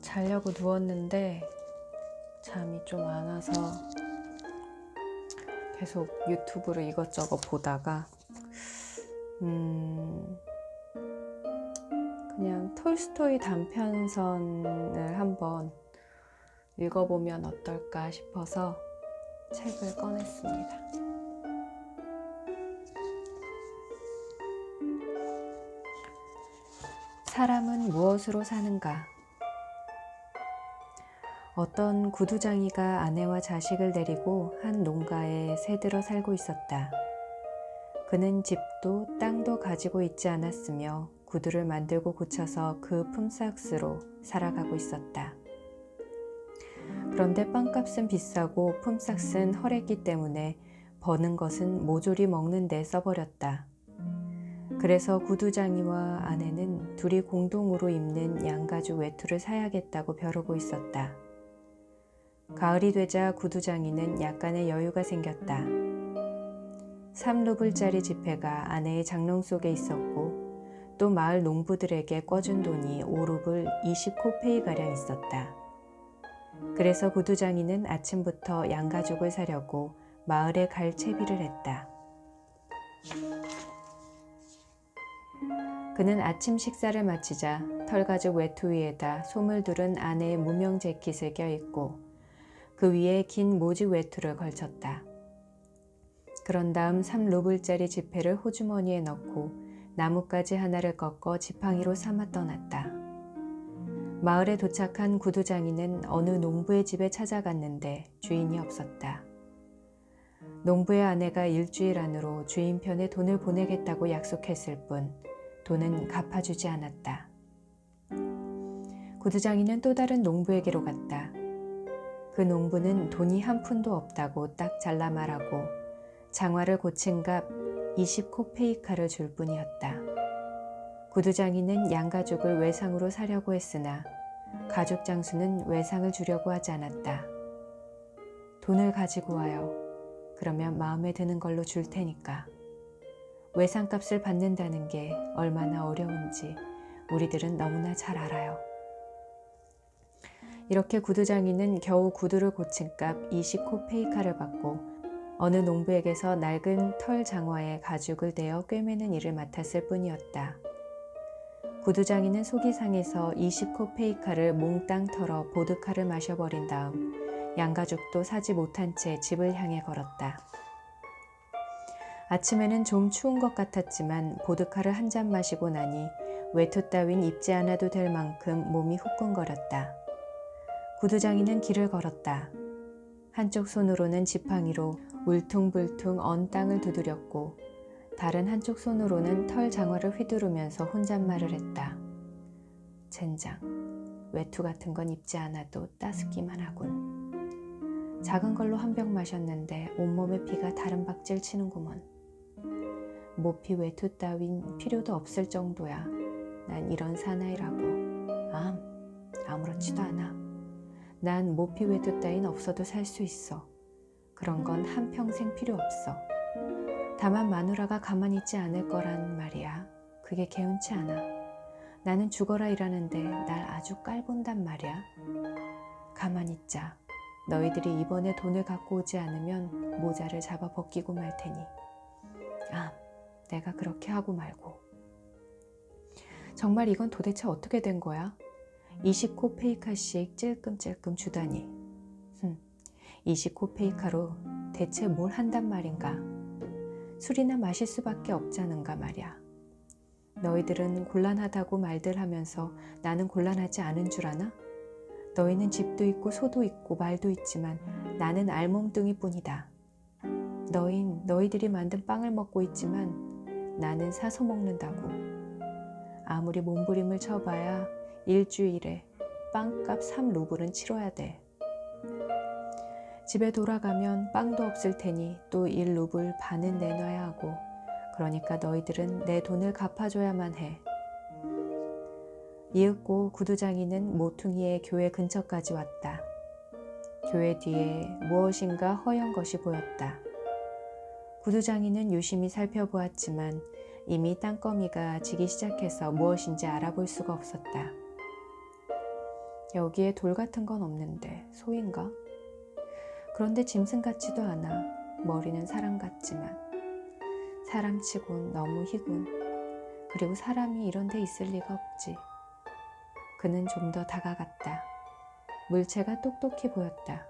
자려고 누웠는데 잠이 좀 안 와서 계속 유튜브로 이것저것 보다가 그냥 톨스토이 단편선을 한번 읽어보면 어떨까 싶어서 책을 꺼냈습니다. 사람은 무엇으로 사는가? 어떤 구두장이가 아내와 자식을 데리고 한 농가에 새들어 살고 있었다. 그는 집도 땅도 가지고 있지 않았으며 구두를 만들고 고쳐서 그 품삯으로 살아가고 있었다. 그런데 빵값은 비싸고 품삯은 헐했기 때문에 버는 것은 모조리 먹는 데 써버렸다. 그래서 구두장이와 아내는 둘이 공동으로 입는 양가죽 외투를 사야겠다고 벼르고 있었다. 가을이 되자 구두장이는 약간의 여유가 생겼다. 3루블짜리 지폐가 아내의 장롱 속에 있었고 또 마을 농부들에게 꿔준 돈이 5루블 20코페이가량 있었다. 그래서 구두장이는 아침부터 양가죽을 사려고 마을에 갈 채비를 했다. 그는 아침 식사를 마치자 털가죽 외투 위에다 솜을 두른 아내의 무명 재킷을 껴입고 그 위에 긴 모직 외투를 걸쳤다. 그런 다음 3루블짜리 지폐를 호주머니에 넣고 나뭇가지 하나를 꺾어 지팡이로 삼아 떠났다. 마을에 도착한 구두장이는 어느 농부의 집에 찾아갔는데 주인이 없었다. 농부의 아내가 일주일 안으로 주인 편에 돈을 보내겠다고 약속했을 뿐 돈은 갚아주지 않았다. 구두장이는 또 다른 농부에게로 갔다. 그 농부는 돈이 한 푼도 없다고 딱 잘라 말하고 장화를 고친 값 20코페이카를 줄 뿐이었다. 구두장이는 양가죽을 외상으로 사려고 했으나 가죽 장수는 외상을 주려고 하지 않았다. 돈을 가지고 와요. 그러면 마음에 드는 걸로 줄 테니까. 외상값을 받는다는 게 얼마나 어려운지 우리들은 너무나 잘 알아요. 이렇게 구두장이는 겨우 구두를 고친 값 20코페이카를 받고 어느 농부에게서 낡은 털 장화에 가죽을 대어 꿰매는 일을 맡았을 뿐이었다. 구두장이는 속이 상해서 20코페이카를 몽땅 털어 보드카를 마셔버린 다음 양가죽도 사지 못한 채 집을 향해 걸었다. 아침에는 좀 추운 것 같았지만 보드카를 한 잔 마시고 나니 외투 따윈 입지 않아도 될 만큼 몸이 후끈거렸다. 구두장이는 길을 걸었다. 한쪽 손으로는 지팡이로 울퉁불퉁 언 땅을 두드렸고 다른 한쪽 손으로는 털 장화를 휘두르면서 혼잣말을 했다. 젠장, 외투 같은 건 입지 않아도 따숩기만 하군. 작은 걸로 한 병 마셨는데 온몸에 피가 다른 박질 치는구먼. 모피 외투 따윈 필요도 없을 정도야. 난 이런 사나이라고. 아무렇지도 않아. 난 모피 외투 따윈 없어도 살 수 있어. 그런 건 한평생 필요 없어. 다만 마누라가 가만히 있지 않을 거란 말이야. 그게 개운치 않아. 나는 죽어라 일하는데 날 아주 깔본단 말이야. 가만히 있자. 너희들이 이번에 돈을 갖고 오지 않으면 모자를 잡아 벗기고 말 테니. 내가 그렇게 하고 말고. 정말 이건 도대체 어떻게 된 거야? 20코페이카씩 찔끔찔끔 주다니. 20코페이카로 대체 뭘 한단 말인가? 술이나 마실 수밖에 없자는가 말이야. 너희들은 곤란하다고 말들 하면서 나는 곤란하지 않은 줄 아나? 너희는 집도 있고 소도 있고 말도 있지만 나는 알몸뚱이 뿐이다. 너희들이 만든 빵을 먹고 있지만 나는 사서 먹는다고. 아무리 몸부림을 쳐봐야 일주일에 빵값 3루블은 치러야 돼. 집에 돌아가면 빵도 없을 테니 또 1루블 반은 내놔야 하고, 그러니까 너희들은 내 돈을 갚아줘야만 해. 이윽고 구두장이는 모퉁이의 교회 근처까지 왔다. 교회 뒤에 무엇인가 허연 것이 보였다. 구두장이는 유심히 살펴보았지만 이미 땅거미가 지기 시작해서 무엇인지 알아볼 수가 없었다. 여기에 돌 같은 건 없는데 소인가? 그런데 짐승 같지도 않아. 머리는 사람 같지만 사람치곤 너무 희군. 그리고 사람이 이런 데 있을 리가 없지. 그는 좀 더 다가갔다. 물체가 똑똑히 보였다.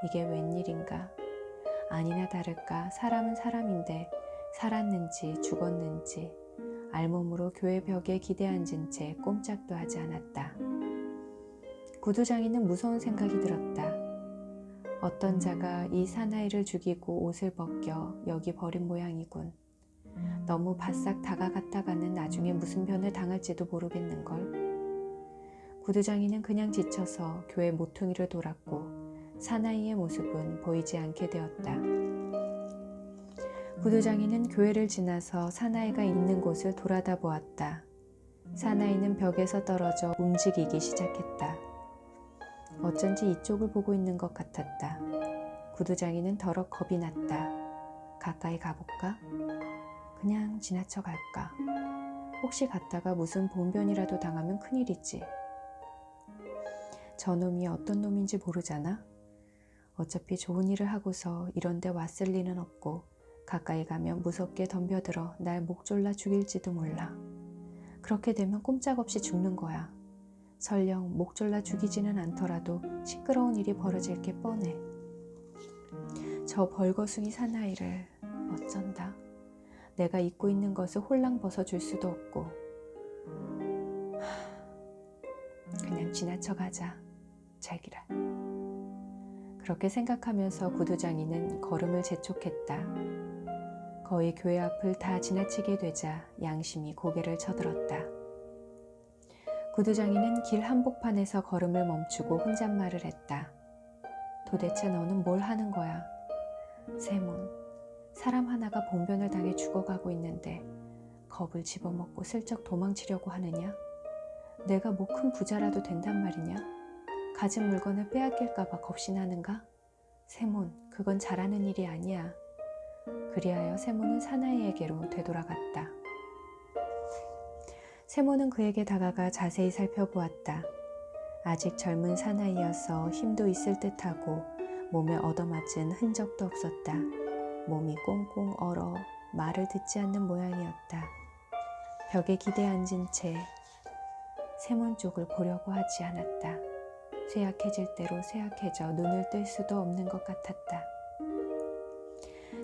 이게 웬일인가? 아니나 다를까 사람은 사람인데 살았는지 죽었는지 알몸으로 교회 벽에 기대 앉은 채 꼼짝도 하지 않았다. 구두장이는 무서운 생각이 들었다. 어떤 자가 이 사나이를 죽이고 옷을 벗겨 여기 버린 모양이군. 너무 바싹 다가갔다가는 나중에 무슨 변을 당할지도 모르겠는걸. 구두장이는 그냥 지쳐서 교회 모퉁이를 돌았고 사나이의 모습은 보이지 않게 되었다. 구두장이는 교회를 지나서 사나이가 있는 곳을 돌아다 보았다. 사나이는 벽에서 떨어져 움직이기 시작했다. 어쩐지 이쪽을 보고 있는 것 같았다. 구두장이는 더럭 겁이 났다. 가까이 가볼까? 그냥 지나쳐 갈까? 혹시 갔다가 무슨 봉변이라도 당하면 큰일이지. 저놈이 어떤 놈인지 모르잖아. 어차피 좋은 일을 하고서 이런 데 왔을 리는 없고 가까이 가면 무섭게 덤벼들어 날 목 졸라 죽일지도 몰라. 그렇게 되면 꼼짝없이 죽는 거야. 설령 목 졸라 죽이지는 않더라도 시끄러운 일이 벌어질 게 뻔해. 저 벌거숭이 사나이를 어쩐다. 내가 입고 있는 것을 홀랑 벗어줄 수도 없고. 그냥 지나쳐 가자. 자기라. 그렇게 생각하면서 구두장이는 걸음을 재촉했다. 거의 교회 앞을 다 지나치게 되자 양심이 고개를 쳐들었다. 구두장이는 길 한복판에서 걸음을 멈추고 혼잣말을 했다. 도대체 너는 뭘 하는 거야? 세몬, 사람 하나가 봉변을 당해 죽어가고 있는데 겁을 집어먹고 슬쩍 도망치려고 하느냐? 내가 뭐 큰 부자라도 된단 말이냐? 가진 물건을 빼앗길까봐 겁이 나는가? 세몬, 그건 잘하는 일이 아니야. 그리하여 세몬은 사나이에게로 되돌아갔다. 세몬은 그에게 다가가 자세히 살펴보았다. 아직 젊은 사나이여서 힘도 있을 듯하고 몸에 얻어맞은 흔적도 없었다. 몸이 꽁꽁 얼어 말을 듣지 않는 모양이었다. 벽에 기대 앉은 채 세몬 쪽을 보려고 하지 않았다. 쇠약해질 대로 쇠약해져 눈을 뜰 수도 없는 것 같았다.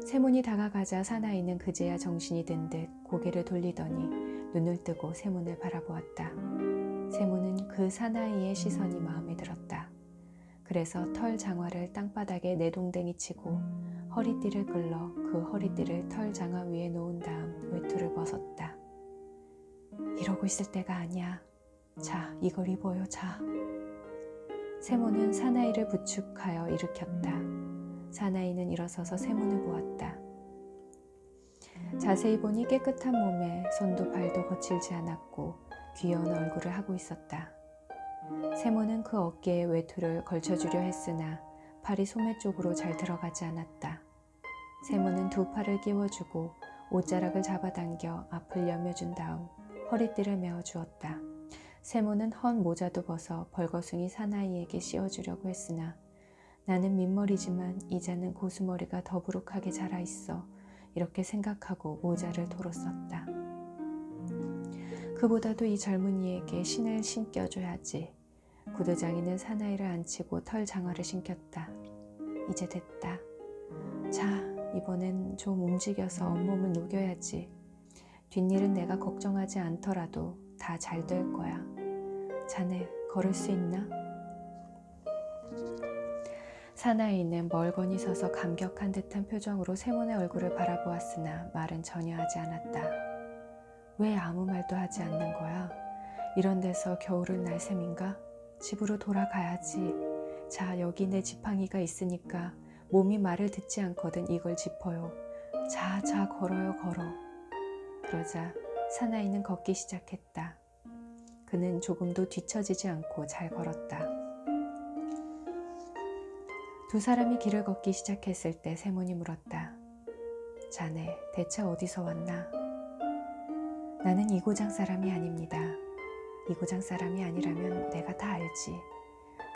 세몬이 다가가자 사나이는 그제야 정신이 든 듯 고개를 돌리더니 눈을 뜨고 세몬을 바라보았다. 세몬은 그 사나이의 시선이 마음에 들었다. 그래서 털 장화를 땅바닥에 내동댕이 치고 허리띠를 끌러 그 허리띠를 털 장화 위에 놓은 다음 외투를 벗었다. 이러고 있을 때가 아니야. 자, 이걸 입어요, 자. 세몬은 사나이를 부축하여 일으켰다. 사나이는 일어서서 세몬을 보았다. 자세히 보니 깨끗한 몸에 손도 발도 거칠지 않았고 귀여운 얼굴을 하고 있었다. 세몬은 그 어깨에 외투를 걸쳐주려 했으나 팔이 소매 쪽으로 잘 들어가지 않았다. 세몬은 두 팔을 끼워주고 옷자락을 잡아당겨 앞을 여며준 다음 허리띠를 메어주었다. 세몬은 헌 모자도 벗어 벌거숭이 사나이에게 씌워주려고 했으나 나는 민머리지만 이자는 고수머리가 더부룩하게 자라있어 이렇게 생각하고 모자를 도로 썼다. 그보다도 이 젊은이에게 신을 신겨줘야지. 구두장이는 사나이를 앉히고 털 장화를 신겼다. 이제 됐다. 자, 이번엔 좀 움직여서 온몸을 녹여야지. 뒷일은 내가 걱정하지 않더라도 다 잘 될 거야. 자네 걸을 수 있나? 사나이는 멀거니 서서 감격한 듯한 표정으로 세몬의 얼굴을 바라보았으나 말은 전혀 하지 않았다. 왜 아무 말도 하지 않는 거야? 이런 데서 겨울을 날 셈인가? 집으로 돌아가야지. 자, 여기 내 지팡이가 있으니까 몸이 말을 듣지 않거든 이걸 짚어요. 자, 자, 걸어요, 걸어. 그러자 사나이는 걷기 시작했다. 그는 조금도 뒤처지지 않고 잘 걸었다. 두 사람이 길을 걷기 시작했을 때 세몬이 물었다. 자네 대체 어디서 왔나? 나는 이 고장 사람이 아닙니다. 이 고장 사람이 아니라면 내가 다 알지.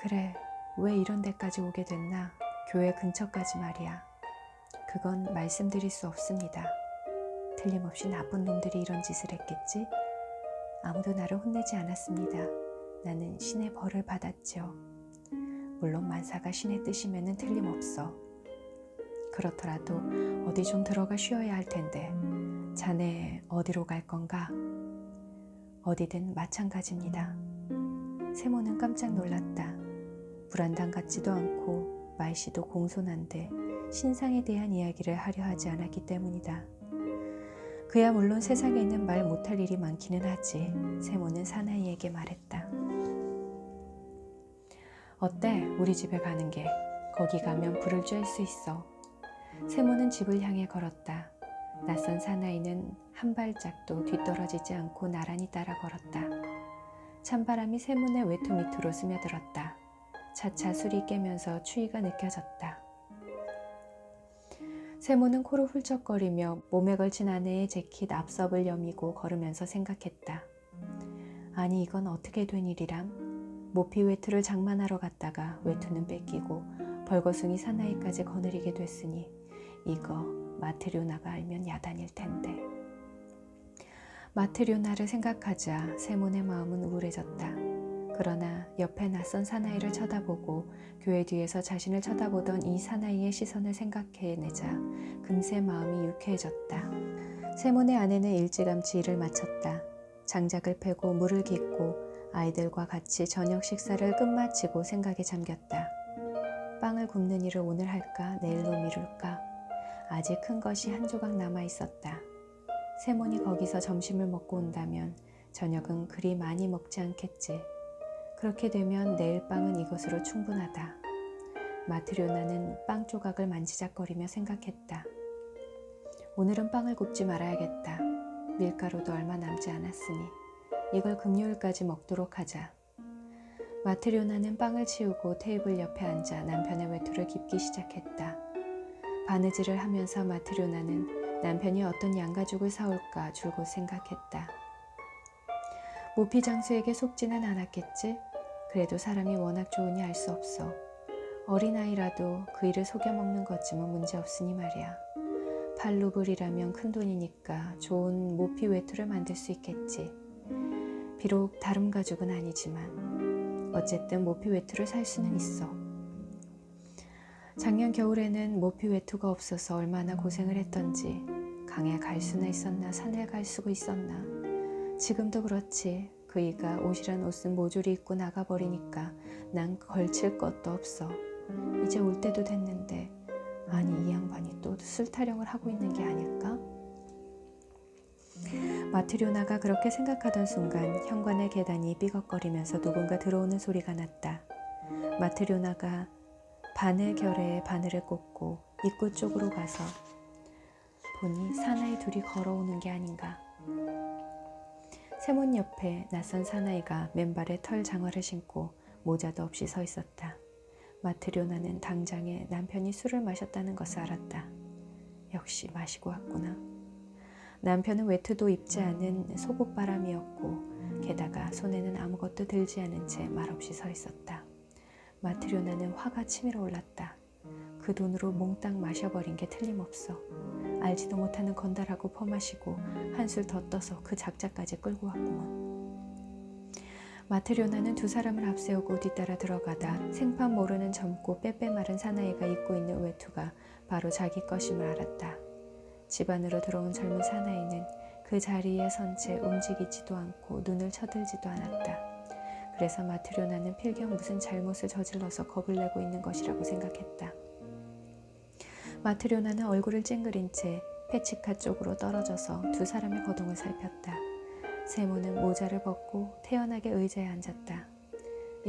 그래, 왜 이런 데까지 오게 됐나? 교회 근처까지 말이야. 그건 말씀드릴 수 없습니다. 틀림없이 나쁜 놈들이 이런 짓을 했겠지? 아무도 나를 혼내지 않았습니다. 나는 신의 벌을 받았죠. 물론 만사가 신의 뜻이면은 틀림없어. 그렇더라도 어디 좀 들어가 쉬어야 할 텐데 자네 어디로 갈 건가? 어디든 마찬가지입니다. 세모는 깜짝 놀랐다. 불안당 같지도 않고 말씨도 공손한데 신상에 대한 이야기를 하려 하지 않았기 때문이다. 그야 물론 세상에는 말 못할 일이 많기는 하지. 세모는 사나이에게 말했다. 어때? 우리 집에 가는 게. 거기 가면 불을 쬐을 수 있어. 세모는 집을 향해 걸었다. 낯선 사나이는 한 발짝도 뒤떨어지지 않고 나란히 따라 걸었다. 찬바람이 세모의 외투 밑으로 스며들었다. 차차 술이 깨면서 추위가 느껴졌다. 세모는 코를 훌쩍거리며 몸에 걸친 아내의 재킷 앞섭을 여미고 걸으면서 생각했다. 아니 이건 어떻게 된 일이람? 모피 외투를 장만하러 갔다가 외투는 뺏기고 벌거숭이 사나이까지 거느리게 됐으니 이거 마트료나가 알면 야단일 텐데. 마트료나를 생각하자 세몬의 마음은 우울해졌다. 그러나 옆에 낯선 사나이를 쳐다보고 교회 뒤에서 자신을 쳐다보던 이 사나이의 시선을 생각해내자 금세 마음이 유쾌해졌다. 세몬의 아내는 일찌감치 일을 마쳤다. 장작을 패고 물을 깃고 아이들과 같이 저녁 식사를 끝마치고 생각에 잠겼다. 빵을 굽는 일을 오늘 할까 내일로 미룰까? 아직 큰 것이 한 조각 남아 있었다. 세몬이 거기서 점심을 먹고 온다면 저녁은 그리 많이 먹지 않겠지. 그렇게 되면 내일 빵은 이것으로 충분하다. 마트료나는 빵 조각을 만지작거리며 생각했다. 오늘은 빵을 굽지 말아야겠다. 밀가루도 얼마 남지 않았으니 이걸 금요일까지 먹도록 하자. 마트료나는 빵을 치우고 테이블 옆에 앉아 남편의 외투를 깁기 시작했다. 바느질을 하면서 마트료나는 남편이 어떤 양가죽을 사올까 줄곧 생각했다. 모피 장수에게 속지는 않았겠지? 그래도 사람이 워낙 좋으니 알 수 없어. 어린아이라도 그 일을 속여먹는 것쯤은 문제없으니 말이야. 8루블이라면 큰돈이니까 좋은 모피 외투를 만들 수 있겠지. 비록 다름 가죽은 아니지만 어쨌든 모피 외투를 살 수는 있어. 작년 겨울에는 모피 외투가 없어서 얼마나 고생을 했던지. 강에 갈 수나 있었나 산에 갈 수가 있었나. 지금도 그렇지. 그이가 옷이란 옷은 모조리 입고 나가버리니까 난 걸칠 것도 없어. 이제 올 때도 됐는데 아니 이 양반이 또 술 타령을 하고 있는 게 아닐까? 마트료나가 그렇게 생각하던 순간 현관의 계단이 삐걱거리면서 누군가 들어오는 소리가 났다. 마트료나가 바늘 결에 바늘을 꽂고 입구 쪽으로 가서 보니 사나이 둘이 걸어오는 게 아닌가. 세몬 옆에 낯선 사나이가 맨발에 털 장화를 신고 모자도 없이 서 있었다. 마트료나는 당장에 남편이 술을 마셨다는 것을 알았다. 역시 마시고 왔구나. 남편은 외투도 입지 않은 속옷바람이었고 게다가 손에는 아무것도 들지 않은 채 말없이 서 있었다. 마트료나는 화가 치밀어 올랐다. 그 돈으로 몽땅 마셔버린 게 틀림없어. 알지도 못하는 건달하고 퍼마시고 한술 더 떠서 그 작자까지 끌고 왔구먼. 마트료나는 두 사람을 앞세우고 뒤따라 들어가다 생판 모르는 젊고 빼빼 마른 사나이가 입고 있는 외투가 바로 자기 것임을 알았다. 집 안으로 들어온 젊은 사나이는 그 자리에 선 채 움직이지도 않고 눈을 쳐들지도 않았다. 그래서 마트료나는 필경 무슨 잘못을 저질러서 겁을 내고 있는 것이라고 생각했다. 마트료나는 얼굴을 찡그린 채 페치카 쪽으로 떨어져서 두 사람의 거동을 살폈다. 세모는 모자를 벗고 태연하게 의자에 앉았다.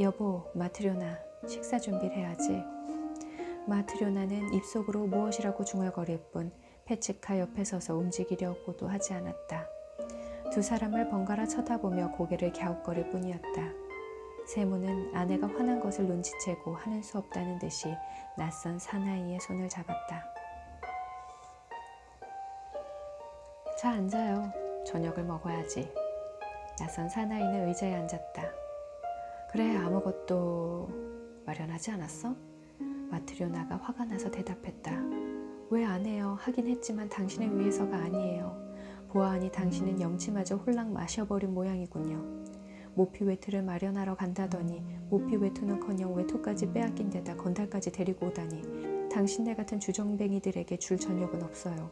여보, 마트료나, 식사 준비를 해야지. 마트료나는 입속으로 무엇이라고 중얼거릴 뿐 페치카 옆에 서서 움직이려고도 하지 않았다. 두 사람을 번갈아 쳐다보며 고개를 갸웃거릴 뿐이었다. 세모는 아내가 화난 것을 눈치채고 하는 수 없다는 듯이 낯선 사나이의 손을 잡았다. 자, 앉아요. 저녁을 먹어야지. 낯선 사나이는 의자에 앉았다. 그래, 아무것도 마련하지 않았어? 마트료나가 화가 나서 대답했다. 왜 안 해요? 하긴 했지만 당신을 위해서가 아니에요. 보아하니 당신은 염치마저 홀랑 마셔버린 모양이군요. 모피 외투를 마련하러 간다더니 모피 외투는커녕 외투까지 빼앗긴 데다 건달까지 데리고 오다니 당신네 같은 주정뱅이들에게 줄 저녁은 없어요.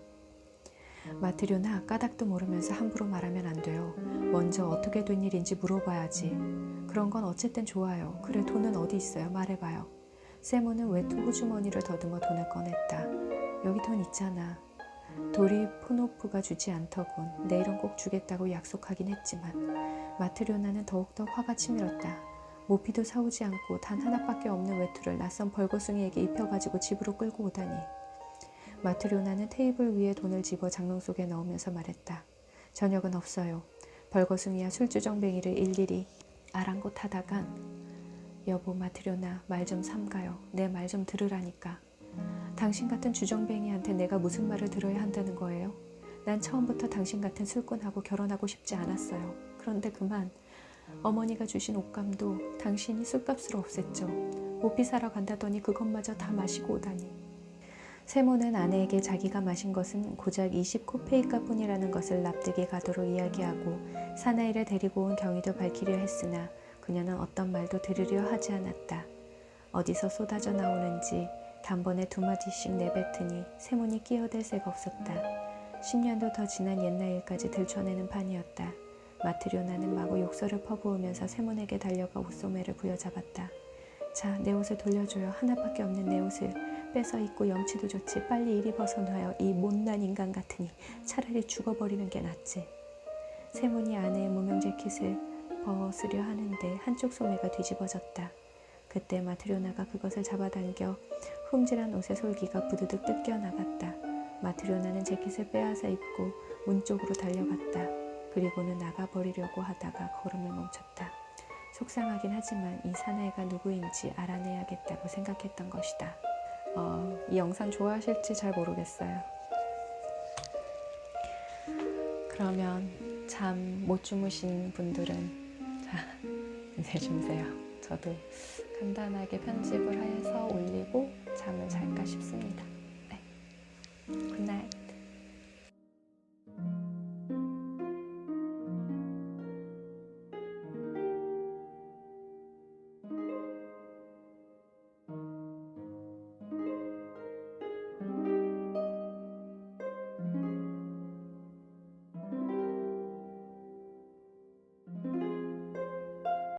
마트료나, 까닭도 모르면서 함부로 말하면 안 돼요. 먼저 어떻게 된 일인지 물어봐야지. 그런 건 어쨌든 좋아요. 그래, 돈은 어디 있어요? 말해봐요. 세모는 외투 호주머니를 더듬어 돈을 꺼냈다. 여기 돈 있잖아. 도리포노프가 주지 않더군. 내일은 꼭 주겠다고 약속하긴 했지만. 마트료나는 더욱더 화가 치밀었다. 모피도 사오지 않고 단 하나밖에 없는 외투를 낯선 벌거숭이에게 입혀가지고 집으로 끌고 오다니. 마트료나는 테이블 위에 돈을 집어 장롱 속에 넣으면서 말했다. 저녁은 없어요. 벌거숭이와 술주정뱅이를 일일이 아랑곳하다간 여보 마트료나, 말 좀 삼가요. 내 말 좀 들으라니까. 당신 같은 주정뱅이한테 내가 무슨 말을 들어야 한다는 거예요? 난 처음부터 당신 같은 술꾼하고 결혼하고 싶지 않았어요. 그런데 그만. 어머니가 주신 옷감도 당신이 술값으로 없앴죠. 모피 사러 간다더니 그것마저 다 마시고 오다니. 세모는 아내에게 자기가 마신 것은 고작 20코페이카 뿐이라는 것을 납득이 가도록 이야기하고 사나이를 데리고 온 경위도 밝히려 했으나 그녀는 어떤 말도 들으려 하지 않았다. 어디서 쏟아져 나오는지 단번에 두 마디씩 내뱉으니 세모니 끼어들 새가 없었다. 10년도 더 지난 옛날 일까지 들춰내는 판이었다. 마트료나는 마구 욕설을 퍼부으면서 세몬에게 달려가 옷소매를 부여잡았다. 자, 내 옷을 돌려줘요. 하나밖에 없는 내 옷을. 뺏어 입고 염치도 좋지. 빨리 이리 벗어놔요. 이 못난 인간 같으니. 차라리 죽어버리는 게 낫지. 세몬이 아내의 무명 재킷을 벗으려 하는데 한쪽 소매가 뒤집어졌다. 그때 마트료나가 그것을 잡아당겨 흠질한 옷의 솔기가 부드득 뜯겨나갔다. 마트료나는 재킷을 빼앗아 입고 문 쪽으로 달려갔다. 그리고는 나가버리려고 하다가 걸음을 멈췄다. 속상하긴 하지만 이 사나이가 누구인지 알아내야겠다고 생각했던 것이다. 이 영상 좋아하실지 잘 모르겠어요. 그러면 잠 못 주무신 분들은 자, 이제 주무세요. 저도 간단하게 편집을 해서 올리고 잠을 잘까 싶습니다.